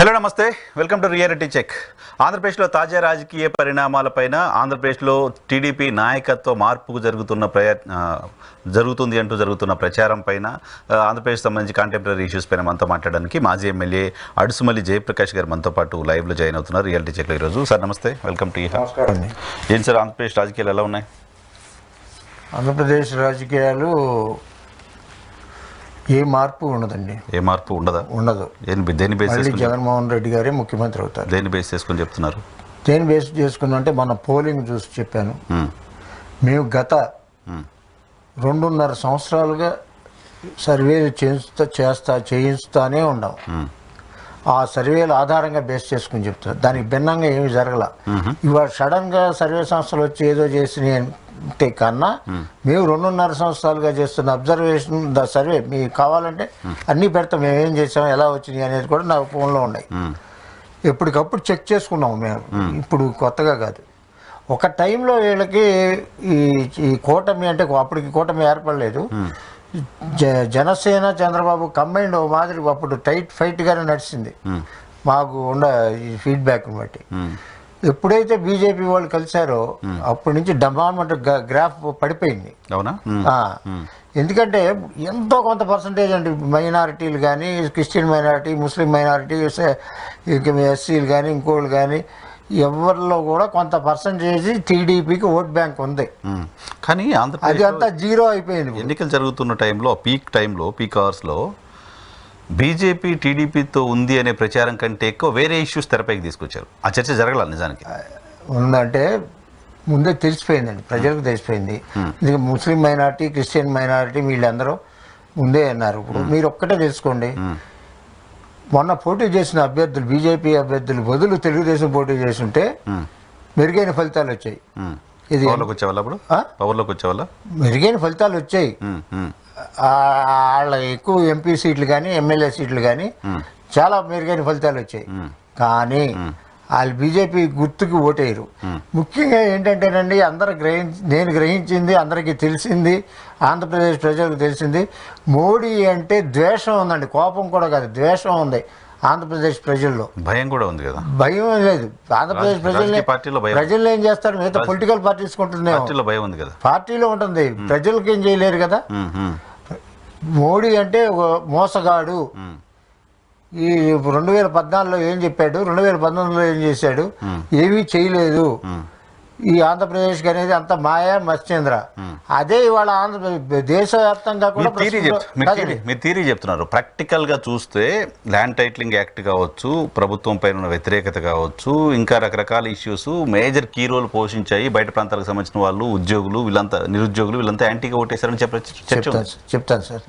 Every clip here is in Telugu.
హలో నమస్తే, వెల్కమ్ టు రియాలిటీ చెక్. ఆంధ్రప్రదేశ్లో తాజా రాజకీయ పరిణామాలపైన, ఆంధ్రప్రదేశ్లో టీడీపీ నాయకత్వ మార్పుకు జరుగుతున్న ప్రచారం పైన, ఆంధ్రప్రదేశ్ సంబంధించి కాంటెంపరీ ఇష్యూస్ పైన మనతో మాట్లాడడానికి మాజీ ఎమ్మెల్యే అడుసుమల్లి జయప్రకాష్ గారు మనతో పాటు లైవ్లో జాయిన్ అవుతున్నారు రియాలిటీ చెక్లో ఈరోజు. సార్ నమస్తే, వెల్కమ్ టు. నమస్కారం. ఏంటి సార్ ఆంధ్రప్రదేశ్ రాజకీయాలు ఎలా ఉన్నాయి? ఆంధ్రప్రదేశ్ రాజకీయాలు ఏ మార్పు ఉండదండి. ఏ మార్పు ఉండదా? ఉండదు. దేని బేస్ చేసుకుని జగన్మోహన్ రెడ్డి గారే ముఖ్యమంత్రి అవుతారు. దేని బేస్ చేసుకుని చెప్తున్నారు? దేని బేస్ చేసుకుని అంటే మన పోలింగ్ చూసి చెప్పాను. మేము గత 2.5 సంవత్సరాలుగా సర్వేలు చేయిస్తానే ఉన్నాం. ఆ సర్వేల ఆధారంగా బేస్ చేసుకుని చెప్తారు. దానికి భిన్నంగా ఏమి జరగల. ఇవాళ సడన్గా సర్వే సంస్థలు వచ్చి ఏదో చేసినాయి అంటే కన్నా మేము 2.5 సంవత్సరాలుగా చేస్తున్న అబ్జర్వేషన్ సర్వే మీకు కావాలంటే అన్నీ పెడతాం. మేము ఏం చేసాం, ఎలా వచ్చినాయి అనేది కూడా నాకు ఫోన్లో ఉన్నాయి. ఎప్పటికప్పుడు చెక్ చేసుకున్నాం మేము. ఇప్పుడు కొత్తగా కాదు. ఒక టైంలో వీళ్ళకి ఈ కూటమి అంటే అప్పటికి కూటమి ఏర్పడలేదు. జనసేన చంద్రబాబు కంబైండ్ మాదిరి అప్పుడు టైట్ ఫైట్గానే నడిచింది మాకు ఈ ఫీడ్బ్యాక్ని బట్టి. ఎప్పుడైతే బీజేపీ వాళ్ళు కలిశారో అప్పటి నుంచి డెవలప్మెంట్ గ్రాఫ్ పడిపోయింది. అవునా? ఎందుకంటే ఎంతో కొంత పర్సంటేజ్ అంటే మైనారిటీలు కానీ, క్రిస్టియన్ మైనారిటీ, ముస్లిం మైనారిటీ, ఎస్సీలు కానీ, ఇంకోళ్ళు కానీ ఎవరిలో కూడా కొంత పర్సంటేజ్ టీడీపీకి ఓట్ బ్యాంక్ ఉంది. కానీ అది అంతా జీరో అయిపోయింది. ఎన్నికలు జరుగుతున్న టైంలో, పీక్ అవర్స్లో బీజేపీ టీడీపీతో ఉంది అనే ప్రచారం కంటే ఎక్కువ వేరే ఇష్యూస్ తెరపైకి తీసుకొచ్చారు. ఆ చర్చ జరగలేదు నిజానికి. ఉందంటే ముందే తెలిసిపోయిందండి, ప్రజలకు తెలిసిపోయింది. ఇది ముస్లిం మైనారిటీ, క్రిస్టియన్ మైనారిటీ వీళ్ళందరూ ముందే అన్నారు. ఇప్పుడు మీరు ఒక్కటే తెలుసుకోండి, మొన్న పోటీ చేసిన అభ్యర్థులు, బీజేపీ అభ్యర్థులు బదులు తెలుగుదేశం పోటీ చేస్తుంటే మెరుగైన ఫలితాలు వచ్చాయి. ఇది పవర్లోకి వచ్చేవాళ్ళ మెరుగైన ఫలితాలు వచ్చాయి. వాళ్ళ ఎక్కువ ఎంపీ సీట్లు కానీ, ఎమ్మెల్యే సీట్లు కానీ చాలా మెరుగైన ఫలితాలు వచ్చాయి. కానీ వాళ్ళు బీజేపీ గుర్తుకు ఓటేయరు. ముఖ్యంగా ఏంటంటేనండి, నేను గ్రహించింది, అందరికీ తెలిసింది, ఆంధ్రప్రదేశ్ ప్రజలకు తెలిసింది, మోడీ అంటే ద్వేషం ఉందండి. కోపం కూడా కాదు, ద్వేషం ఉంది ఆంధ్రప్రదేశ్ ప్రజల్లో. భయం కూడా ఉంది కదా? భయం లేదు. ఆంధ్రప్రదేశ్ ప్రజలు ఏం చేస్తారు, మిగతా పొలిటికల్ పార్టీస్ ఉంటుందేమో, భయం ఉంది కదా, పార్టీలో ఉంటుంది. ప్రజలకు ఏం చేయలేరు కదా. మోడీ అంటే ఒక మోసగాడు. ఈ 2014లో ఏం చెప్పాడు, 2019లో ఏం చేశాడు, ఏమీ చేయలేదు. ఈ ఆంధ్రప్రదేశ్కి అనేది అంత మాయా మత్స్యేంద్ర. అదే ఇవాళ ఆంధ్రప్రదేశ్ దేశవ్యాప్తంగా కూడా మీరు థీరీ చెప్తున్నారు. ప్రాక్టికల్గా చూస్తే ల్యాండ్ టైటిలింగ్ యాక్ట్ కావచ్చు, ప్రభుత్వం పైన ఉన్న వ్యతిరేకత కావచ్చు, ఇంకా రకరకాల ఇష్యూస్ మేజర్ కీ రోల్ పోషించాయి. బయట ప్రాంతాలకు సంబంధించిన వాళ్ళు, ఉద్యోగులు, నిరుద్యోగులు వీళ్ళంతా యాంటీగా ఓటేశారని చెప్తాను సార్.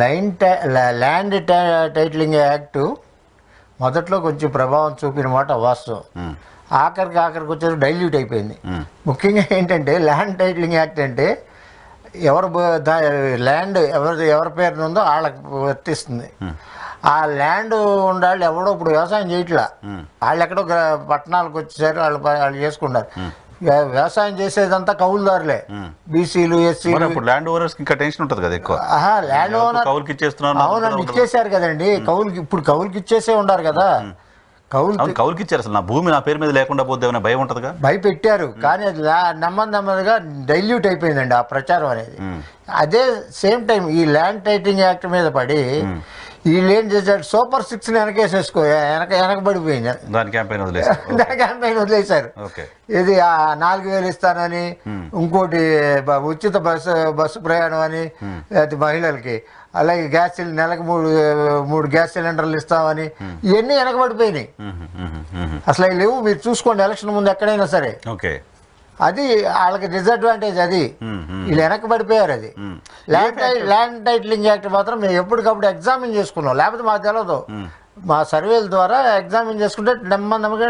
ల్యాండ్ టైటిలింగ్ యాక్ట్ మొదట్లో కొంచెం ప్రభావం చూపిన మాట వాస్తవం. ఆఖరికి వచ్చేసి డైల్యూట్ అయిపోయింది. ముఖ్యంగా ఏంటంటే ల్యాండ్ టైటిలింగ్ యాక్ట్ అంటే ల్యాండ్ ఎవరి పేరున ఉందో వాళ్ళకి వర్తిస్తుంది. ఆ ల్యాండ్ ఉండాలి. ఎవడో ఇప్పుడు వ్యవసాయం చేయట్లా, వాళ్ళు ఎక్కడో పట్టణాలకు వచ్చేసారు, వాళ్ళు చేసుకున్నారు. వ్యవసాయం చేసేదంతా కౌలుదారులే, బీసీలు, ఎస్సీలు. ల్యాండ్ ఓనర్స్ ఇంకా టెన్షన్ ఉంటుంది కదా ఎక్కువ. ల్యాండ్ ఓనర్ అవునండి, ఇచ్చేసారు కదండి. ఇప్పుడు కౌలుకి ఇచ్చేసే ఉన్నారు కదా. కౌలుకి ఇచ్చారు. అసలు నా భూమి నా పేరు మీద లేకుండా పోతే ఏమైనా భయం ఉంటుందిగా? భయపెట్టారు. కానీ అది నెమ్మదిగా డైల్యూట్ అయిపోయిందండి ఆ ప్రచారం అనేది. అదే సేమ్ టైం ఈ ల్యాండ్ టైటిలింగ్ యాక్ట్ మీద పడి వీళ్ళు ఏం చేశారు, సూపర్ 6 వెనకేసేసుకో వెనకబడిపోయింది. దాని క్యాంపెయిన్ వదిలేశారు. ఇది 4,000 ఇస్తానని, ఇంకోటి ఉచిత బస్సు ప్రయాణం అని మహిళలకి, అలాగే నెలకు 3 గ్యాస్ సిలిండర్లు ఇస్తామని, ఇవన్నీ వెనకబడిపోయినాయి. అసలు అవి లేవు. మీరు చూసుకోండి, ఎలక్షన్ ముందు ఎక్కడైనా సరే. అది వాళ్ళకి డిసడ్వాంటేజ్. అది వీళ్ళు వెనకబడిపోయారు. అది ల్యాండ్ టైటిలింగ్ యాక్ట్ మాత్రం మేము ఎప్పటికప్పుడు ఎగ్జామిన్ చేసుకున్నాం. లేకపోతే మాకు తెలియదు. మా సర్వేల ద్వారా ఎగ్జామిన్ చేసుకుంటే నెమ్మదిగా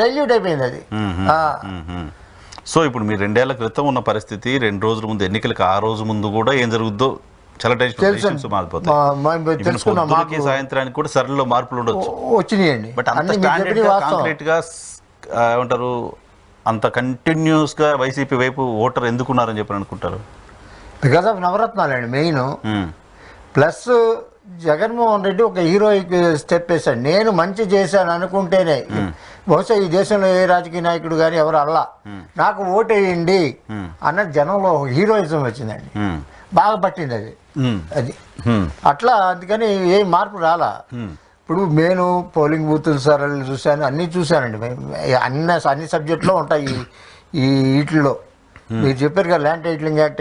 డైల్యూట్ అయిపోయింది అది. సో ఇప్పుడు మీరు 2 ఏళ్ల క్రితం ఉన్న పరిస్థితి, 2 రోజుల ముందు ఎన్నికలకు ఆ రోజు ముందు కూడా ఏం జరుగుద్దో చాలా మారిపోతాయి. సాయంత్రానికి కూడా సరళలో మార్పులు ఉండొచ్చు, వచ్చినాయండి. బట్ కాంక్రీట్ గా ఏమంటారు, అంత కంటిన్యూస్గా వైసీపీ వైపు ఓటర్ ఎందుకున్నారని చెప్పి అనుకుంటారు? బికాస్ ఆఫ్ నవరత్నాలండి మెయిన్. ప్లస్ జగన్మోహన్ రెడ్డి ఒక హీరోయిక్ స్టెప్ వేశాడు. నేను మంచి చేశాను అనుకుంటేనే, బహుశా ఈ దేశంలో ఏ రాజకీయ నాయకుడు కానీ ఎవరు అల్లా నాకు ఓటేయండి అన్న జనంలో హీరోయిజం వచ్చిందండి. బాగా పట్టింది అది అట్లా. అందుకని ఏ మార్పు రాలా. ఇప్పుడు నేను పోలింగ్ బూతులు సరళి చూశాను, అన్నీ చూశానండి. అన్ని సబ్జెక్టులో ఉంటాయి ఈ వీటిల్లో. మీరు చెప్పారు కదా ల్యాండ్ టైటిలింగ్ యాక్ట్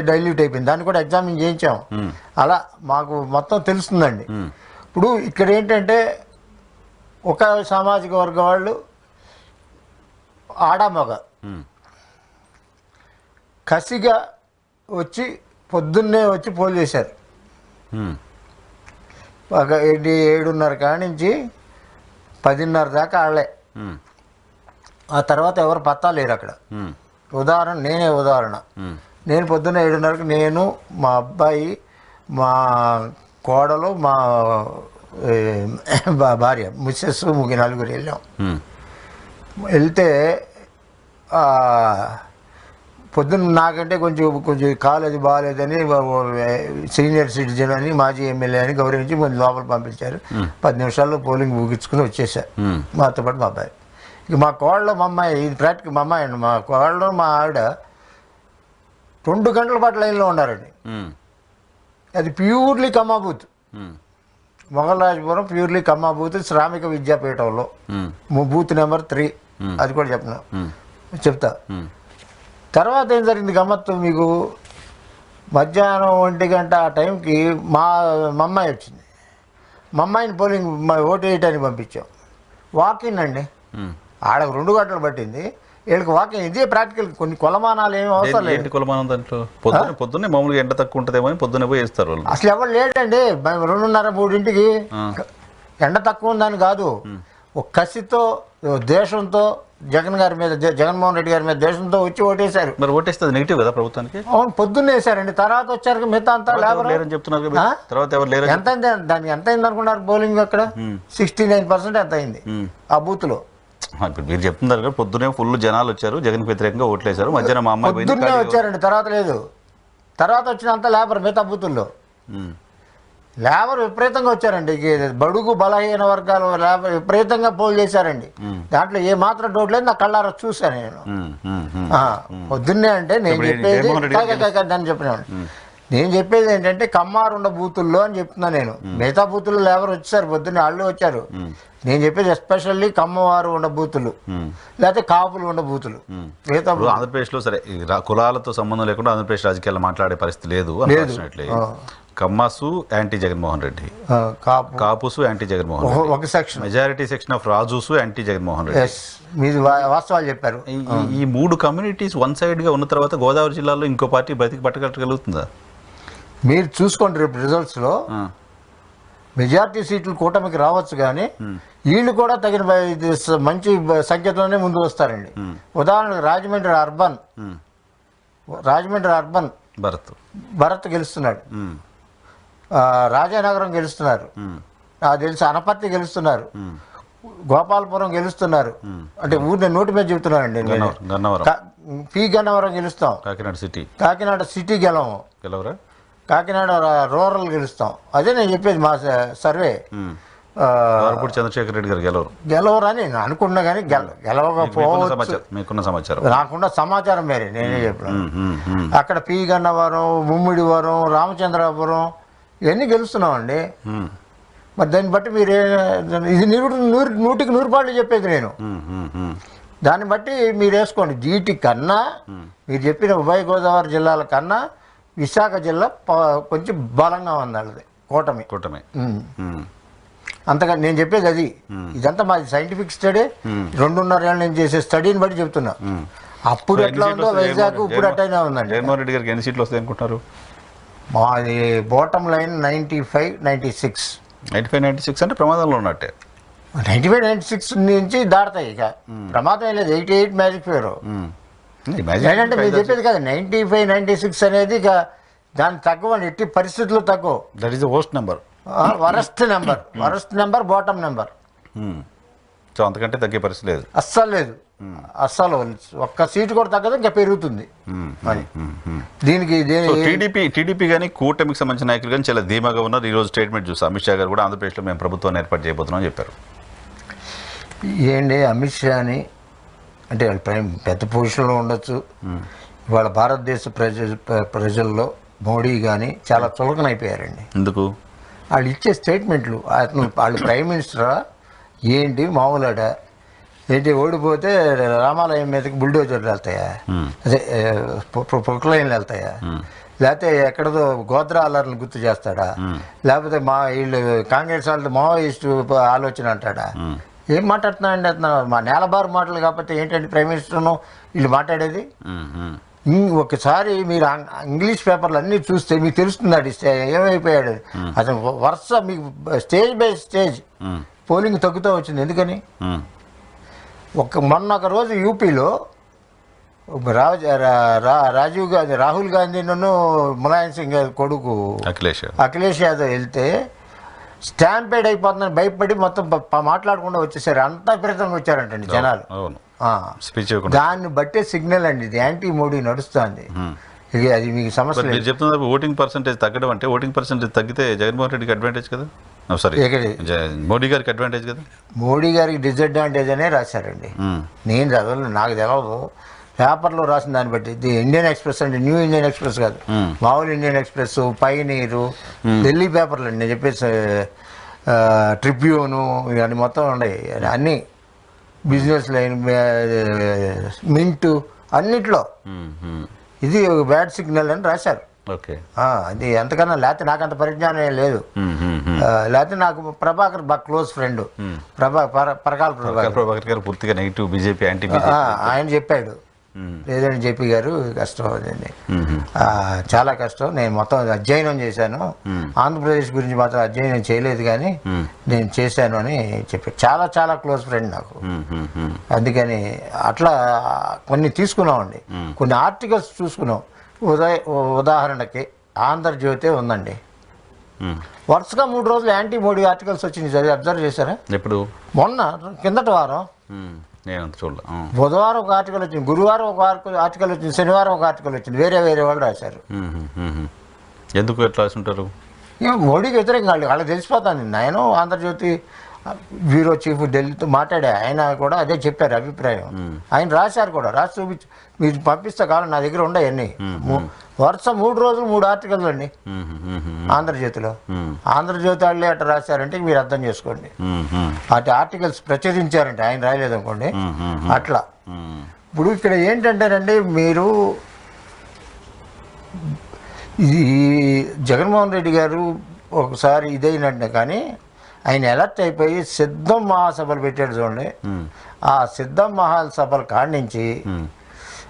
డైల్యూట్ అయిపోయింది, దాన్ని కూడా ఎగ్జామిన్ చేయించాం. అలా మాకు మొత్తం తెలుస్తుందండి. ఇప్పుడు ఇక్కడ ఏంటంటే ఒక సామాజిక వర్గం వాళ్ళు ఆడమగ కసిగా వచ్చి పొద్దున్నే వచ్చి పోల్ చేశారు. ఒక 7:30 కాడి నుంచి 10:30 దాకా ఆడలే. ఆ తర్వాత ఎవరు పత్తా లేరు అక్కడ. ఉదాహరణ నేను పొద్దున్న 7:30కి నేను, మా అబ్బాయి, మా కోడలు, మా భార్య మిస్సెస్ నలుగురు వెళ్ళాం. వెళ్తే పొద్దున్న నాకంటే కొంచెం కాలేజీ బాగాలేదని సీనియర్ సిటిజన్ అని మాజీ ఎమ్మెల్యే అని గౌరవించి కొంచెం లోపల పంపించారు. 10 నిమిషాల్లో పోలింగ్ ముగించుకుని వచ్చేసారు మాతో పాటు మా అబ్బాయి. ఇక మా కోడలో మా అమ్మాయి, ఇది ప్రాక్టికల్ మా అమ్మాయి అండి, మా కోడలో మా ఆవిడ 2 గంటల పాటు లైన్లో ఉన్నారండి. అది purely Kamma booth, Mogalrajapuram purely Kamma booth, శ్రామిక విద్యాపీఠంలో బూత్ నెంబర్ 3. అది కూడా చెప్తా. తర్వాత ఏం జరిగింది గమ్మత్తు, మీకు మధ్యాహ్నం 1 గంట ఆ టైంకి మా అమ్మాయి వచ్చింది. మా అమ్మాయిని పోలింగ్ ఓటు వేయటానికి పంపించాం. వాకిన్ అండి, ఆడకు 2 గంటలు పట్టింది, వీళ్ళకి వాకింగ్. ఇదే ప్రాక్టికల్. కొన్ని కొలమానాలు ఏమి అవసరం లేదు. కొలమానం దాంట్లో పొద్దున్నే మామూలుగా ఎండ తక్కువ ఉంటుందేమో అని పొద్దున్నే పోయి వేస్తారు. అసలు ఎవరు లేడండి. 2:30-3ంటికి ఎండ తక్కువ ఉందని కాదు, ఒక కసితో దేశంతో జగన్మోహన్ రెడ్డి గారి మీద దేశంతో వచ్చి ఓటేశారు. మరి ఓటేస్తే నెగిటివ్ కదా ప్రభుత్వానికి? అవును, పొద్దున్న వేశారండి. తర్వాత వచ్చారు మిగతా అంతా లేబర్. ఎంత అయింది దానికి? ఎంత అయింది అనుకున్నారు పోలింగ్? అక్కడ 69% ఎంత అయింది ఆ బూత్ లో. ఇప్పుడు మీరు చెప్తున్నారు కదా పొద్దునే ఫుల్ జనాలు వచ్చారు, జగన్ వ్యతిరేకంగా ఓట్లేశారు. మధ్యాహ్నం మా అమ్మాయి పొద్దున్నే వచ్చారండి, తర్వాత లేదు. తర్వాత వచ్చినంత లేబర్ మిగతా బూతుల్లో లేబర్ విపరీతంగా వచ్చారండి. బడుగు బలహీన వర్గాల లేబర్ విపరీతంగా పోల్ చేశారండి. దాంట్లో ఏ మాత్రం డౌట్ లేదు, నా కళ్ళారా చూశాను నేను. పొద్దున్నే అంటే నేను చెప్పేది ఏంటంటే కమ్మారుండ బూతుల్లో అని చెప్తున్నా నేను. మిగతా బూతుల్లో లేబర్ వచ్చారు, పొద్దున్నే వాళ్ళు వచ్చారు. నేను చెప్పేది ఎస్పెషల్లీ కమ్మవారు ఉండ బూతులు, లేకపోతే కాపులు ఉండ బూతులు. మిగతా ఆంధ్రప్రదేశ్లో సరే కులాలతో సంబంధం లేకుండా ఆంధ్రప్రదేశ్ రాజకీయాల్లో మాట్లాడే పరిస్థితి లేదు. కమ్మాసు యాంటీ జగన్మోహన్ రెడ్డి, కాపుసు యాంటీ జగన్మోహన్ రెడ్డి, ఒక సెక్షన్, మెజారిటీ సెక్షన్ ఆఫ్ రాజుసు యాంటీ జగన్మోహన్ రెడ్డి. మీరు వాస్తవాలు చెప్పారు. ఈ 3 కమ్యూనిటీస్ వన్ సైడ్ గా ఉన్న తర్వాత గోదావరి జిల్లాలో ఇంకో పార్టీ బతికి పట్టగలగలుగుతుందా? మీరు చూసుకోండి, రేపు రిజల్ట్స్ లో మెజారిటీ సీట్లు కూటమికి రావచ్చు, కానీ వీళ్ళు కూడా తగిన మంచి సంఖ్యతోనే ముందు వస్తారండి. ఉదాహరణకు రాజమండ్రి అర్బన్ భరత్ గెలుస్తున్నాడు, రాజానగరం గెలుస్తున్నారు, నాకు తెలిసి అనపర్తి గెలుస్తున్నారు, గోపాలపురం గెలుస్తున్నారు. అంటే ఊరిని నోటి మీద చెబుతున్నానండి. గన్నవరం గెలుస్తాం, కాకినాడ సిటీ గెలవరా, కాకినాడ రూరల్ గెలుస్తాం. అదే నేను చెప్పేది మా సర్వే. చంద్రశేఖర్ రెడ్డి గారు గెలవరు అని నేను అనుకున్నా, కానీ గెలవకపోవచ్చు. నాకున్న సమాచారం మేరే నేనే చెప్పాను. అక్కడ గన్నవరం, ముమ్మిడివరం, రామచంద్రాపురం ఇవన్నీ గెలుస్తున్నామండి. మరి దాన్ని బట్టి మీరు ఇది 100కి 100 చెప్పేది నేను. దాన్ని బట్టి మీరు వేసుకోండి. వీటి కన్నా మీరు చెప్పిన ఉభయ గోదావరి జిల్లాల కన్నా విశాఖ జిల్లా కొంచెం బలంగా ఉంది వాళ్ళది కూటమి. అంతగా నేను చెప్పేది అది. ఇదంతా మాది సైంటిఫిక్ స్టడీ, 2.5 ఏళ్ళ నుంచి చేసే స్టడీని బట్టి చెప్తున్నా. అప్పుడు ఎట్లా ఉందో వైజాగ్ ఇప్పుడు అట్టయినా ఉందండి. జగన్మోహన్ రెడ్డి గారికి ఎన్ని సీట్లు వస్తాయి అనుకుంటున్నారు? మాది బాటమ్ లైన్ 95-96. 95-96 అంటే ప్రమాదంలో ఉన్నట్టే. 95-96 నుంచి దాడతాయి. ఇక ప్రమాదం ఏం లేదు. 88 మ్యాజిక్ ఫేర్. ఏంటంటే మీరు చెప్పేది కదా 95-96 అనేది ఇక దాని తక్కువ, ఎట్టి పరిస్థితుల్లో తక్కువ. That is the worst number, worst number bottom number. So అంతకంటే తగ్గే పరిస్థితి లేదు. అస్సలు లేదు, అస్సలు ఒక్క సీటు కూడా తగ్గదు, ఇంకా పెరుగుతుంది అని. దీనికి టీడీపీ కానీ కూటమికి సంబంధించిన నాయకులు కానీ చాలా ధీమాగా ఉన్నారు. ఈరోజు స్టేట్మెంట్ చూసి అమిత్ షా గారు కూడా ఆంధ్రప్రదేశ్లో మేము ప్రభుత్వాన్ని ఏర్పాటు చేయబోతున్నామని చెప్పారు. ఏంటి అమిత్ షాని అంటే వాళ్ళు పెద్ద పొజిషన్లో ఉండొచ్చు. ఇవాళ భారతదేశ ప్రజల్లో మోడీ కానీ చాలా చులకనైపోయారండి. ఎందుకు? వాళ్ళు ఇచ్చే స్టేట్మెంట్లు, వాళ్ళు ప్రైమ్ మినిస్టరా ఏంటి మామూలుడా ఏంటి, ఓడిపోతే రామాలయం మీదకి బుల్డోజర్లు వెళ్తాయా, అదే ప్రొక్లైన్లు వెళ్తాయా, లేకపోతే ఎక్కడదో గోత్ర అల్లర్లను గుర్తు చేస్తాడా, లేకపోతే వీళ్ళు కాంగ్రెస్ వాళ్ళతో మావోయిస్టు ఆలోచన అంటాడా? ఏం మాట్లాడుతున్నాడండి అతను? మా నేలబారు మాటలు కాకపోతే ఏంటంటే ప్రైమ్ మినిస్టర్ను వీళ్ళు మాట్లాడేది. ఒకసారి మీరు ఇంగ్లీష్ పేపర్లు అన్నీ చూస్తే మీకు తెలుస్తుంది ఏమైపోయాడు అతను. వరుస మీకు స్టేజ్ బై స్టేజ్ పోలింగ్ తగ్గుతూ వచ్చింది. ఎందుకని? మొన్న ఒక రోజు యూపీలో రాజీవ్ గాంధీ, రాహుల్ గాంధీ ములాయం సింగ్ కొడుకు అఖిలేష్ యాదవ్ వెళ్తే స్టాంపేడ్ అయిపోతుందని భయపడి మొత్తం మాట్లాడకుండా వచ్చేసారు. అంతా విపరీతంగా వచ్చారంటండి జనాలు. దాన్ని బట్టే సిగ్నల్ అండి, ఇది యాంటీ మోడీ నడుస్తుంది. ఇది అది మీకు సమస్య. మీరు చెప్తున్నారు ఓటింగ్ పర్సెంటేజ్ తగ్గడం అంటే, ఓటింగ్ పర్సెంటేజ్ తగ్గితే జగన్మోహన్ రెడ్డికి అడ్వాంటేజ్ కదా, సారీ మోడీ గారికి అడ్వాంటేజ్ కదా. మోడీ గారికి డిసడ్వాంటేజ్ అనే రాశారండి. నేను చదవలేదు, నాకు తెలవదు, పేపర్లో రాసిన దాన్ని బట్టి. ఇది ఇండియన్ ఎక్స్ప్రెస్ అంటే న్యూ ఇండియన్ ఎక్స్ప్రెస్ కాదు, మామూలు ఇండియన్ ఎక్స్ప్రెస్, పైనీరు, ఢిల్లీ పేపర్లు అండి. నేను చెప్పేసి ట్రిబ్యూను ఇవన్నీ మొత్తం ఉన్నాయి, అన్నీ బిజినెస్ లైన్, మింటు అన్నిట్లో ఇది ఒక బ్యాడ్ సిగ్నల్ అని రాశారు. అది ఎంతకన్నా, లేకపోతే నాకు అంత పరిజ్ఞానం ఏం లేదు. లేకపోతే నాకు ప్రభాకర్ బాగా క్లోజ్ ఫ్రెండ్, పరకాల ప్రభాకర్ గారు పూర్తిగా నెగిటివ్ బీజేపీ యాంటీ ఆయన చెప్పాడు, లేదండి జేపీ గారు కష్టం అదండి, చాలా కష్టం. నేను మొత్తం అధ్యయనం చేశాను, ఆంధ్రప్రదేశ్ గురించి మాత్రం అధ్యయనం చేయలేదు కానీ నేను చేశాను అని చెప్పాడు. చాలా చాలా క్లోజ్ ఫ్రెండ్ నాకు. అందుకని అట్లా కొన్ని తీసుకున్నామండి, కొన్ని ఆర్టికల్స్ చూసుకున్నాం. ఉదాహరణకి ఆంధ్రజ్యోతి ఉందండి, వరుసగా 3 రోజులు యాంటీ మోడీ ఆర్టికల్స్ వచ్చింది. అబ్జర్వ్ చేశారా? ఎప్పుడు? మొన్న కిందటి వారం బుధవారం ఒక ఆర్టికల్ వచ్చింది, గురువారం ఒక ఆర్టికల్ వచ్చింది, శనివారం ఒక ఆర్టికల్ వచ్చింది. వేరే వేరే వాళ్ళు రాశారు. ఎందుకు ఎట్లా రాసుంటారు? మోడీకి వ్యతిరేకంగా వాళ్ళకి తెలిసిపోతాను. నేను ఆంధ్రజ్యోతి బ్యూరో చీఫ్ ఢిల్లీతో మాట్లాడా, ఆయన కూడా అదే చెప్పారు అభిప్రాయం. ఆయన రాశారు కూడా, రాసి చూపించి మీరు పంపిస్తే కావాలి, నా దగ్గర ఉండే అన్నీ. వరుస 3 రోజులు 3 ఆర్టికల్ అండి ఆంధ్రజ్యోతిలో. ఆంధ్రజ్యోతి వాళ్ళే అట్లా రాశారంటే మీరు అర్థం చేసుకోండి. అటు ఆర్టికల్స్ ప్రచురించారంటే, ఆయన రాయలేదు అనుకోండి అట్లా. ఇప్పుడు ఇక్కడ ఏంటంటేనండి, మీరు ఇది జగన్మోహన్ రెడ్డి గారు ఒకసారి ఇదైనట్టు, కానీ ఆయన ఎలర్ట్ అయిపోయి సిద్ధం మహాసభలు పెట్టాడు చూడండి. ఆ సిద్ధం మహాసభల కాడి నుంచి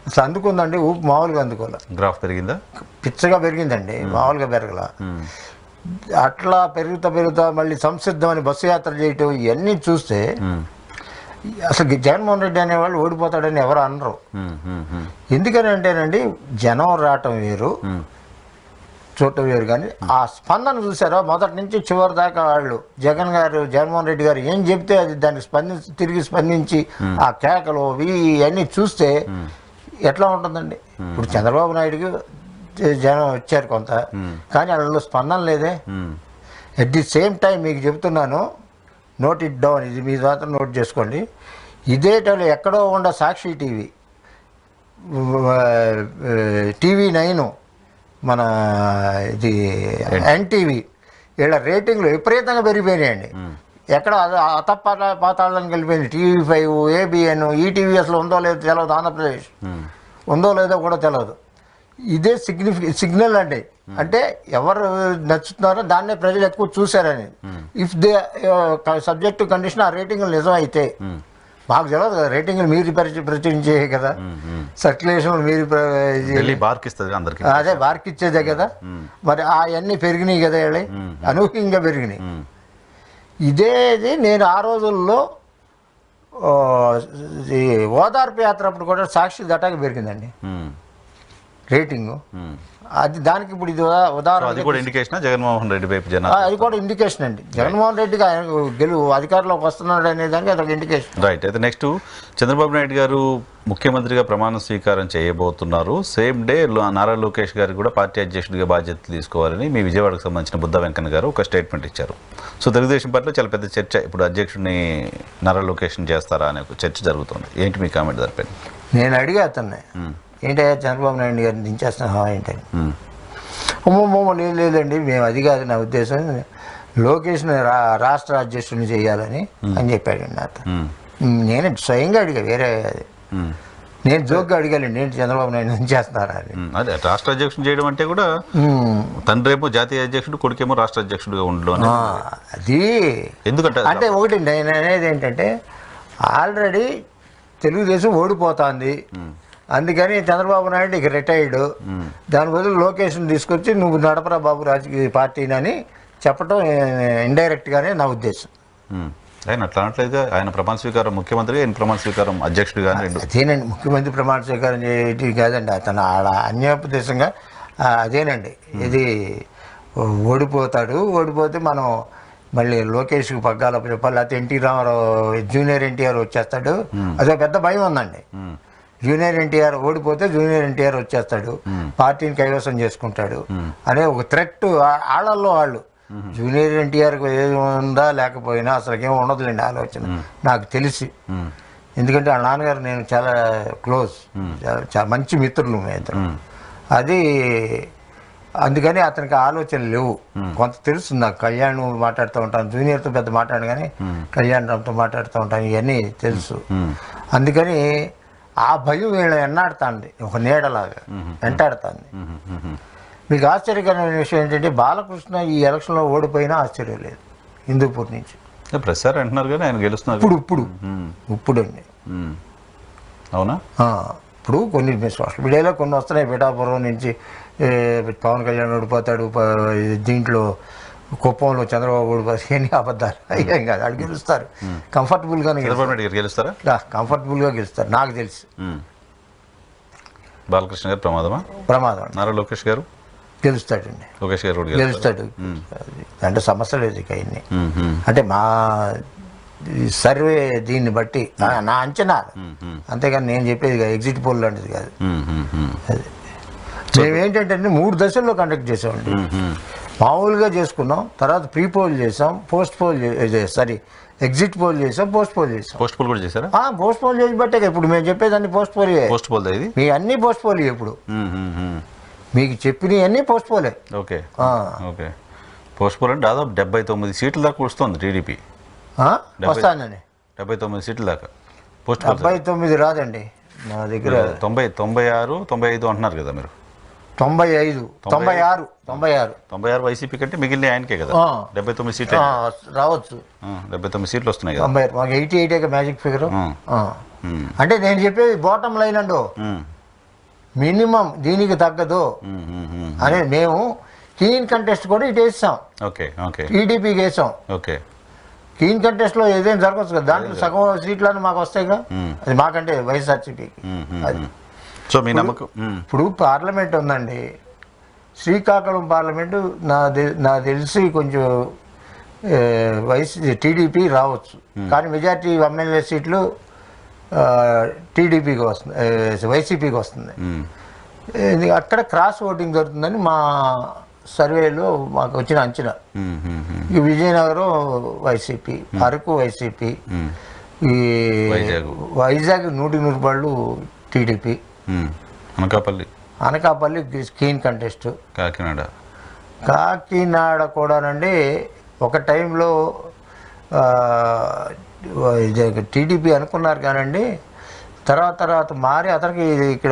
అసలు అందుకుందండి, ఊపు మామూలుగా అందుకోలే. గ్రాఫ్ పెరిగిందా? పిచ్చగా పెరిగిందండి, మామూలుగా పెరగల. అట్లా పెరుగుతా మళ్ళీ సంసిద్ధం అని బస్సు యాత్ర చేయటం, ఇవన్నీ చూస్తే అసలు జగన్మోహన్ రెడ్డి అనేవాళ్ళు ఓడిపోతాడని ఎవరు అనరు. ఎందుకని అంటేనండి, జనం రావటం వేరు, చూడటం వేరు. కానీ ఆ స్పందన చూసారో మొదటి నుంచి చివరి దాకా వాళ్ళు జగన్మోహన్ రెడ్డి గారు ఏం చెప్తే అది దానికి తిరిగి స్పందించి ఆ కేకలు ఇవన్నీ చూస్తే ఎట్లా ఉంటుందండి. ఇప్పుడు చంద్రబాబు నాయుడుకి జనం వచ్చారు కొంత, కానీ వాళ్ళలో స్పందన లేదే. ఎట్ ది సేమ్ టైం మీకు చెప్తున్నాను, నోట్ ఇట్ డౌన్, ఇది మీ మాత్రం నోట్ చేసుకోండి. ఇదే టైంలో ఎక్కడో ఉండ సాక్షి టీవీ9, మన ఇది ఎన్టీవీ, వీళ్ళ రేటింగ్లు విపరీతంగా పెరిగిపోయినాయండి. ఎక్కడ పాతాళానికి వెళ్ళిపోయింది. TV5, ABN, ఈటీవీ అసలు ఉందో లేదో తెలియదు, ఆంధ్రప్రదేశ్ ఉందో లేదో కూడా తెలియదు. ఇదే సిగ్నల్ అండి, అంటే ఎవరు నచ్చుతున్నారో దాన్నే ప్రజలు ఎక్కువ చూశారని. ఇఫ్ దే సబ్జెక్టు కండిషన్ ఆ రేటింగ్లు నిజం అయితే, మాకు తెలియదు కదా, రేటింగ్లు మీరు ప్రచురించే కదా, సర్క్యులేషన్ మీరు అదే బార్క్ ఇచ్చేదే కదా. మరి అవన్నీ పెరిగినాయి కదా, అనూహ్యంగా పెరిగినాయి. ఇదేది నేను ఆ రోజుల్లో ఓదార్పు యాత్ర అప్పుడు కూడా సాక్షి దటాకి పెరిగిందండి రేటింగు. అది దానికి ఇప్పుడు ఇది ఉదాహరణ. అది కూడా ఇండికేషన్ జగన్మోహన్ రెడ్డి వైపు అది కూడా ఇండికేషన్ అండి. జగన్మోహన్ రెడ్డికి ఆయన అధికారంలోకి వస్తున్నాడు అనే దానికి అదొక ఇండికేషన్. రైట్. అయితే నెక్స్ట్ చంద్రబాబు నాయుడు గారు ముఖ్యమంత్రిగా ప్రమాణ స్వీకారం చేయబోతున్నారు. సేమ్ డే నారా లోకేష్ గారు కూడా పార్టీ అధ్యక్షుడిగా బాధ్యతలు తీసుకోవాలని మీ విజయవాడకు సంబంధించిన బుద్ధ వెంకన్న గారు ఒక స్టేట్మెంట్ ఇచ్చారు. సో తెలుగుదేశం పార్టీలో చాలా పెద్ద చర్చ ఇప్పుడు అధ్యక్షుడిని నారా లోకేష్ని చేస్తారా అనే ఒక చర్చ జరుగుతుంది. ఏంటి మీ కామెంట్ దానిపైన? నేను అడిగా అతన్ని, ఏంటయ్యా చంద్రబాబు నాయుడు గారిని దించేస్తున్నా ఏంటని. లేదండి మేము అది కాదు నా ఉద్దేశం, లోకేష్ని రాష్ట్ర అధ్యక్షుడిని చేయాలని అని చెప్పాడు నాతో. నేను స్వయంగా అడిగా, వేరే నేను జోక్గా అడిగాలండి, ఏంటి చంద్రబాబు నాయుడు దించేస్తున్నారా అని. అదే రాష్ట్ర అధ్యక్షుడు చేయడం అంటే కూడా తండ్రి ఏమో జాతీయ అధ్యక్షుడు, కొడుకేమో రాష్ట్ర అధ్యక్షుడిగా ఉండడం అది ఎందుకంటే అంటే ఒకటి నేను అనేది ఏంటంటే ఆల్రెడీ తెలుగుదేశం ఓడిపోతుంది, అందుకని చంద్రబాబు నాయుడు ఇక రిటైర్డ్, దాని బదులు లోకేష్ని తీసుకొచ్చి నువ్వు నడపరా బాబు రాజకీయ పార్టీని అని చెప్పడం ఇండైరెక్ట్గానే నా ఉద్దేశం. ఆయన అట్లా అనట్లేదు. ఆయన ప్రమాణ స్వీకారం ముఖ్యమంత్రి, ఆయన ప్రమాణ స్వీకారం అధ్యక్షుడిగా. అదేనండి, ముఖ్యమంత్రి ప్రమాణ స్వీకారం చేయటం కాదండి, అతను అన్యాపదేశంగా అదేనండి. ఇది ఓడిపోతాడు, ఓడిపోతే మనం మళ్ళీ లోకేష్కి పగ్గాల చెప్పాలి, లేకపోతే ఎన్టీ రామారావు జూనియర్ ఎన్టీఆర్ వచ్చేస్తాడు, అదో పెద్ద భయం ఉందండి. జూనియర్ ఎన్టీఆర్ ఓడిపోతే జూనియర్ ఎన్టీఆర్ వచ్చేస్తాడు, పార్టీని కైవసం చేసుకుంటాడు అనే ఒక థ్రెట్ వాళ్ళల్లో వాళ్ళు. జూనియర్ ఎన్టీఆర్కి ఏది ఉందా లేకపోయినా అసలుకేం ఉండదులేండి ఆలోచన నాకు తెలిసి. ఎందుకంటే వాళ్ళ నాన్నగారు నేను చాలా క్లోజ్, చాలా మంచి మిత్రులు మీ ఇద్దరు. అది అందుకని అతనికి ఆలోచనలు లేవు. కొంత తెలుస్తుంది నాకు, కళ్యాణ్ మాట్లాడుతూ ఉంటాను, జూనియర్తో పెద్ద మాట్లాడు కానీ కళ్యాణ్ రామ్తో మాట్లాడుతూ ఉంటాను, ఇవన్నీ తెలుసు. అందుకని ఆ భయం వీళ్ళని వెన్నాడుతుంది, ఒక నీడలాగా వెంటాడుతుంది. మీకు ఆశ్చర్యకరమైన విషయం ఏంటంటే బాలకృష్ణ ఈ ఎలక్షన్లో ఓడిపోయినా ఆశ్చర్యం లేదు హిందూపూర్ నుంచి. ప్రసాద్ అంటున్నారు కానీ ఆయన గెలుస్తున్నారు ఇప్పుడు అండి. అవునా? ఇప్పుడు కొన్ని సోషల్ మీడియాలో కొన్ని వస్తున్నాయి, పిఠాపురం నుంచి పవన్ కళ్యాణ్ ఓడిపోతాడు, దీంట్లో కుప్పంలో చంద్రబాబు ఓడిపోతాడు, ఎన్ని అబద్ధాలు అయ్యాం కాదు. వాళ్ళు గెలుస్తారు కంఫర్టబుల్గానే గెలుస్తారా, కంఫర్టబుల్గా గెలుస్తారు నాకు తెలిసి. బాలకృష్ణ గారు ప్రమాదం, నారా లోకేష్ గారు గెలుస్తాడండి, లోకేష్ గారు గెలుస్తాడు. అంటే సమస్య లేదు ఇక అన్ని. అంటే మా సర్వే దీన్ని బట్టి నా అంచనాలు, అంతేగాని నేను చెప్పేది ఎగ్జిట్ పోల్ లాంటిది కాదు. అది మేమేంటంటే 3 దశల్లో కండక్ట్ చేసామండి. మామూలుగా చేసుకున్నాం, తర్వాత ప్రీ పోల్ చేసాం, పోస్ట్ పోల్ ఎగ్జిట్ పోల్ చేసాం, పోస్ట్ పోల్ చేసాం. పోస్ట్ పోల్ కూడా చేశారా? పోస్ట్ పోల్ చేసి బట్టే ఇప్పుడు మేము చెప్పేది అన్ని పోస్ట్ పోల్. మీ అన్ని పోస్ట్ పోల్ ఇప్పుడు మీకు చెప్పినవి అన్ని పోస్ట్ పోలే. Okay okay. పోస్ట్ పోల్ అంటే దాదాపు 79 సీట్ల దాకా వస్తుంది టీడీపీ. వస్తానండి 79 సీట్ల దాకా. పోస్ట్ 79 రాదండి నా దగ్గర. 90, 96, 95 అంటున్నారు కదా మీరు. 95, 96, 96 వైసీపీ కంటే మిగిలిన ఆయనకే కదా. 79 సీట్లు రావచ్చు, 79 సీట్లు వస్తున్నాయి కదా. 88 మ్యాజిక్ ఫిగర్. అంటే నేను చెప్పేది బాటమ్ లైన్ అండి, మినిమం దీనికి తగ్గదు అని. మేము క్లీన్ కంటెస్ట్ కూడా ఇటు వేసాం, టీడీపీకి వేసాం. క్లీన్ కంటెస్ట్లో ఏదైనా జరగచ్చు కదా, దాంట్లో సగం సీట్లను మాకు వస్తాయిగా, అది మాకంటే వైఎస్ఆర్సీపీకి. అది సో మీ నమ్మకం. ఇప్పుడు పార్లమెంట్ ఉందండి, శ్రీకాకుళం పార్లమెంటు నా తెలిసి కొంచెం టీడీపీ రావచ్చు, కానీ మెజార్టీ ఎమ్మెల్యే సీట్లు టీడీపీకి వస్తుంది, వైసీపీకి వస్తుంది. అక్కడ క్రాస్ ఓటింగ్ జరుగుతుందని మా సర్వేలో మాకు వచ్చిన అంచనా. ఈ విజయనగరం వైసీపీ, అరకు వైసీపీ, ఈ Vizag 100% TDP, Anakapalli clean contest, Kakinada కూడానండి. ఒక టైంలో టీడీపీ అనుకున్నారు కానండి, తర్వాత మారి అతనికి ఇక్కడ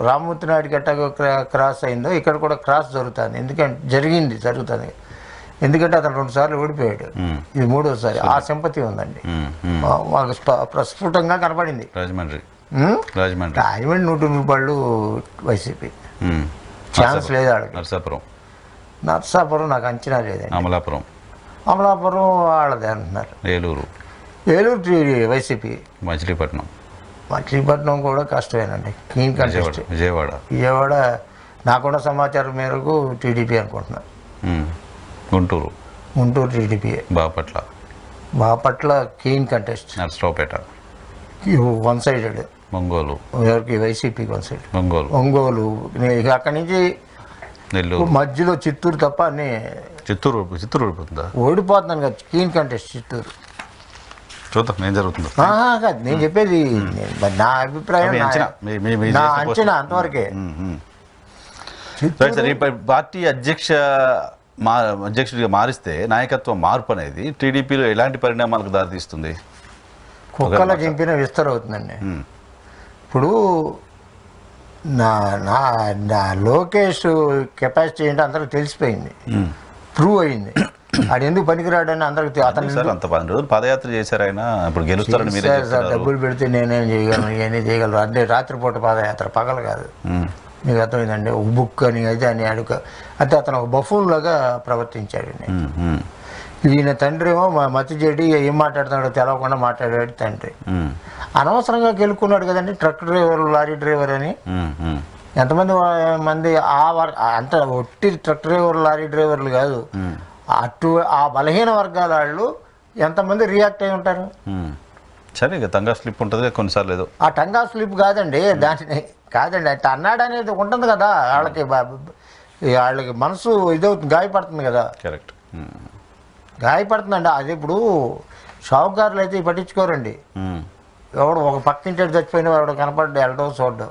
రామ్మూర్తి నాయుడు గట్టాగా క్రాస్ అయిందో ఇక్కడ కూడా క్రాస్ జరుగుతుంది. జరుగుతుంది ఎందుకంటే అతను 2 సార్లు ఓడిపోయాడు, ఇది 3వసారి. ఆ సింపతి ఉందండి మాకు ప్రస్ఫుటంగా కనపడింది. రాజమండ్రి 100% వైసీపీ, ఛాన్స్ లేదు ఆడ. నర్సాపురం నాకు అంచనా లేదండి. అమలాపురం వాళ్ళదే అంటున్నారు. ఏలూరు వైసీపీ. మచిలీపట్నం కూడా కష్టమేనండి, క్లీన్ కంటెస్ట్. విజయవాడ నాకున్న సమాచారం మేరకు టీడీపీ అనుకుంటున్నా. గుంటూరు గుంటూరు టీడీపీయే. Bapatla keen contest. Narasaraopet, one sided. Ongole ఎవరికి? వైసీపీకి వన్ సైడ్. ఒంగోలు ఇక అక్కడి నుంచి నెల్లూరు, మధ్యలో చిత్తూరు తప్ప అన్నీ చిత్తూరు ఓడిపోతుందా? ఓడిపోతున్నాను కదా. Keen contest Chittoor. చూద్దాం ఏం జరుగుతుందో. కాదు నేను చెప్పేది, నా అభిప్రాయం, నా అంచనా అంతవరకే. సరే, ఈ పార్టీ అధ్యక్షుడిగా మారిస్తే నాయకత్వం మార్పు అనేది టీడీపీలో ఎలాంటి పరిణామాలకు దారితీస్తుంది? కుక్కల చింపిన విస్తరవుతుందండి. ఇప్పుడు నా లోకేష్ కెపాసిటీ ఏంటో అందరికి తెలిసిపోయింది, ప్రూవ్ అయింది. ఆడు ఎందుకు పనికిరాడని అందరికి అతను అంత 10 రోజులు పాదయాత్ర చేశారు ఆయన. ఇప్పుడు గెలుస్తారని మీరే చెప్తున్నారు. డబ్బులు పెడితే నేనేం చేయగలను, ఇవన్నీ చేయగలను. అంటే రాత్రిపూట పాదయాత్ర, పగలు కాదు. మీకు అర్థమైందండి. ఒక బుక్ అని అది అని అడుగు అంటే అతను ఒక బఫూన్ లాగా ప్రవర్తించాడు. ఈయన తండ్రి ఏమో మతి చెడి ఏం మాట్లాడుతున్నాడో తెలవకుండా మాట్లాడాడు తండ్రి. అనవసరంగా గెలుక్కున్నాడు కదండి ట్రక్ డ్రైవర్, లారీ డ్రైవర్ అని. ఎంతమంది అంత ఒట్టి ట్రక్ డ్రైవర్, లారీ డ్రైవర్లు కాదు, ఆ బలహీన వర్గాల వాళ్ళు ఎంతమంది రియాక్ట్ అయి ఉంటారు. సరే, ఇక టంగా స్లిప్ ఉంటుంది కొన్నిసార్లు. ఏదో ఆ టంగా స్లిప్ కాదండి, దాన్ని కాదండి, అంటే అన్నాడు అనేది ఉంటుంది కదా. వాళ్ళకి మనసు ఇదవుతుంది, గాయపడుతుంది కదా. కరెక్ట్, గాయపడుతుందండి. అది ఇప్పుడు షావుకారులు అయితే పట్టించుకోరండి. ఎవడు ఒక పక్కింటి చచ్చిపోయినా ఎవడు కనపడ్డా వెళ్ళడం చూడడం.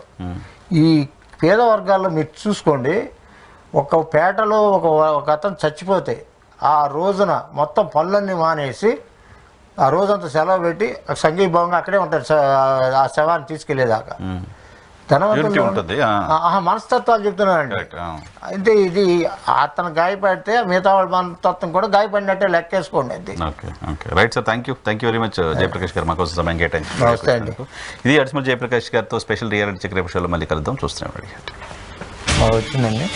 ఈ పేద వర్గాల్లో మీరు చూసుకోండి, ఒక పేటలో ఒక అతను చచ్చిపోతే ఆ రోజున మొత్తం పనులన్నీ మానేసి ఆ రోజంతా సెలవు పెట్టి సంఘీభావంగా అక్కడే ఉంటారు ఆ శవాన్ని తీసుకెళ్లేదాకా. ధనవంతులు మనస్తత్వాలు చెప్తున్నానండి. అంటే ఇది అతను గాయపడితే మిగతా వాళ్ళ మనస్తత్వం కూడా గాయపడినట్టే లెక్కేసుకోండి. అది right sir. Thank you very much Jayaprakash గారు, మాకోసం సమయం కేటాయించి. నమస్తే అండి. ఇది అడిషనల్ జయప్రకాష్ గారితో స్పెషల్ రియాలిటీ చెక్ రేపు షోలో మళ్ళీ కలుద్దాం. చూస్తున్నాం వచ్చిందండి.